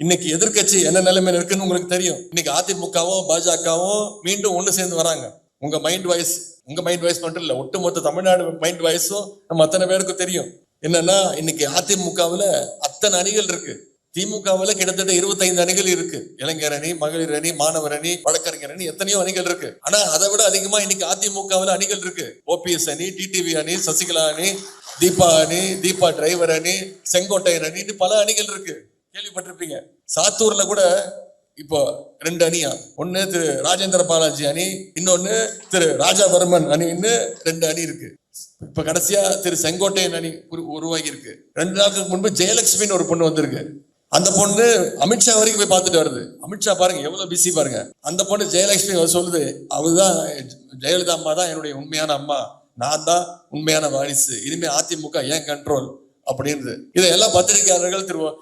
இன்னைக்கு எதிர்க்கட்சி என்ன நிலைமையில இருக்குன்னு உங்களுக்கு தெரியும். இன்னைக்கு அதிமுகவும் பாஜகவும் மீண்டும் ஒண்ணு சேர்ந்து வராங்க. உங்க மைண்ட் வாய்ஸ் மட்டும் இல்ல, ஒட்டுமொத்த தமிழ்நாடு மைண்ட் வாய்ஸும் நம்ம அத்தனை பேருக்கு தெரியும். என்னன்னா இன்னைக்கு அதிமுகவுல அத்தனை அணிகள் இருக்கு. திமுகவுல கிட்டத்தட்ட 25 அணிகள் இருக்கு. இளைஞர் அணி, மகளிர் அணி, மாணவர் அணி, வழக்கறிஞர் அணி, எத்தனையோ அணிகள் இருக்கு. ஆனா அதை விட அதிகமா இன்னைக்கு அதிமுகவுல அணிகள் இருக்கு. ஓபிஎஸ் அணி, டிடிவி அணி, சசிகலா அணி, தீபா அணி, தீபா டிரைவர் அணி, செங்கோட்டையன் அணி, பல அணிகள் இருக்கு. கேள்விப்பட்டிருப்பீங்க. சாத்தூர்ல கூட இப்போ 2 அணியா, ஒன்னு திரு ராஜேந்திர பாலாஜி அணி, இன்னொன்னு திரு ராஜாவர்மன் அணின்னு 2 அணி இருக்கு. இப்ப கடைசியா திரு செங்கோட்டையன் அணி உருவாகி இருக்கு. 2 நாளுக்கு முன்பு ஜெயலட்சுமின்னு ஒரு பொண்ணு வந்திருக்கு. அந்த பொண்ணு அமித்ஷா வரைக்கும் போய் பார்த்துட்டு வருது. அமித்ஷா பாருங்க எவ்வளவு பிஸி பாருங்க. அந்த பொண்ணு ஜெயலட்சுமி சொல்லுது, அவதான் ஜெயலலிதா அம்மா தான் என்னுடைய உண்மையான அம்மா, நான் தான் உண்மையான வாரிசு, இனிமே அதிமுக ஏன் கண்ட்ரோல் அப்படின்னு. இதை எல்லாம் பத்திரிகையாளர்கள் திரு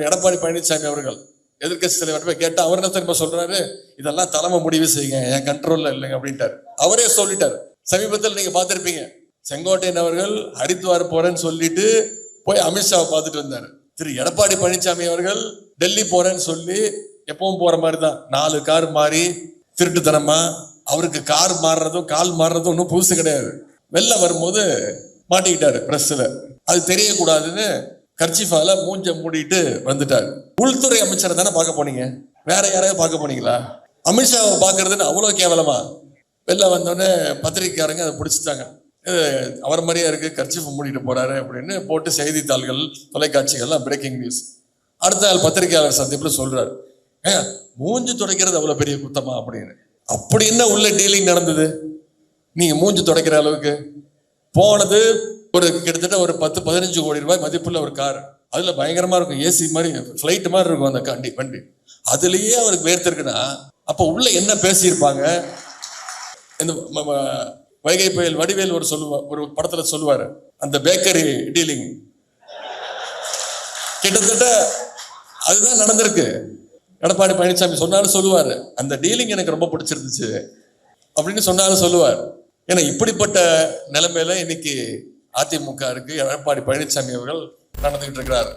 எடப்பாடி பழனிசாமி அவர்கள் எதிர்கட்சி தலைவர் போய் கேட்டா அவர் என்ன திரும்ப சொல்றாரு, இதெல்லாம் தலைமை முடிவு செய்யுங்க, என் கண்ட்ரோல்ல இல்லைங்க அப்படின்ட்டாரு. அவரே சொல்லிட்டாரு. சமீபத்தில் நீங்க பார்த்திருப்பீங்க, செங்கோட்டையன் அவர்கள் ஹரித்வார் போறேன்னு சொல்லிட்டு போய் அமித்ஷாவை பார்த்துட்டு வந்தாரு. திரு எடப்பாடி பழனிசாமி அவர்கள் டெல்லி போறேன்னு சொல்லி எப்பவும் போற மாதிரி தான் 4 கார் மாறி திருட்டுத்தனமா, அவருக்கு கார் மாறுறதும் கால் மாறுறதும் ஒன்றும் புதுசு கிடையாது. வெளில வரும்போது மாட்டிக்கிட்டாரு பிரஸ்ல. அது தெரியக்கூடாதுன்னு கர்ச்சிஃபால மூஞ்ச மூடிட்டு வந்துட்டாரு. உள்துறை அமைச்சரை தானே பார்க்க போனீங்க, வேற யாரையும் பார்க்க போனீங்களா? அமித்ஷாவை பார்க்கறதுன்னு அவ்வளவு கேவலமா? வெளில வந்தோடனே பத்திரிகைக்காரங்க அதை பிடிச்சிட்டாங்க. அவர் மாதிரியா இருக்கு, கர்ச்சிஃப் மூடிட்டு போறாரு அப்படின்னு போட்டு செய்தித்தாள்கள், தொலைக்காட்சிகள்லாம் பிரேக்கிங் நியூஸ். அடுத்த நாள் பத்திரிகையாளர் சந்திப்புல சொல்றாரு, மூஞ்சு துடைக்கிறது அவ்வளவு பெரிய குத்தமா அப்படின்னு. அப்படி என்ன உள்ள டீலிங் நடந்தது? நீங்க மூஞ்சு துடைக்கிற அளவுக்கு போனது ஒரு கிட்டத்தட்ட ஒரு 10-15 கோடி ரூபாய் மதிப்புள்ள ஒரு கார். அதுல பயங்கரமா இருக்கும், ஏசி மாதிரி பிளைட் மாதிரி இருக்கும் அந்த வண்டி. அதுலயே அவருக்கு வேர்த்திருக்குன்னா அப்ப உள்ள என்ன பேசியிருப்பாங்க? இந்த வைகை புயல் வடிவேல் ஒரு படத்துல சொல்லுவாரு, அந்த பேக்கரி டீலிங் கிட்டத்தட்ட அதுதான் நடந்திருக்கு. எடப்பாடி பழனிசாமி சொன்னாலும் சொல்லுவாரு, அந்த டீலிங் எனக்கு ரொம்ப பிடிச்சிருந்துச்சு அப்படின்னு சொன்னாலும் சொல்லுவார். ஏன்னா இப்படிப்பட்ட நிலைமையில இன்னைக்கு அதிமுக இருக்கு. எடப்பாடி பழனிசாமி அவர்கள் நடந்துகிட்டு இருக்கிறார்.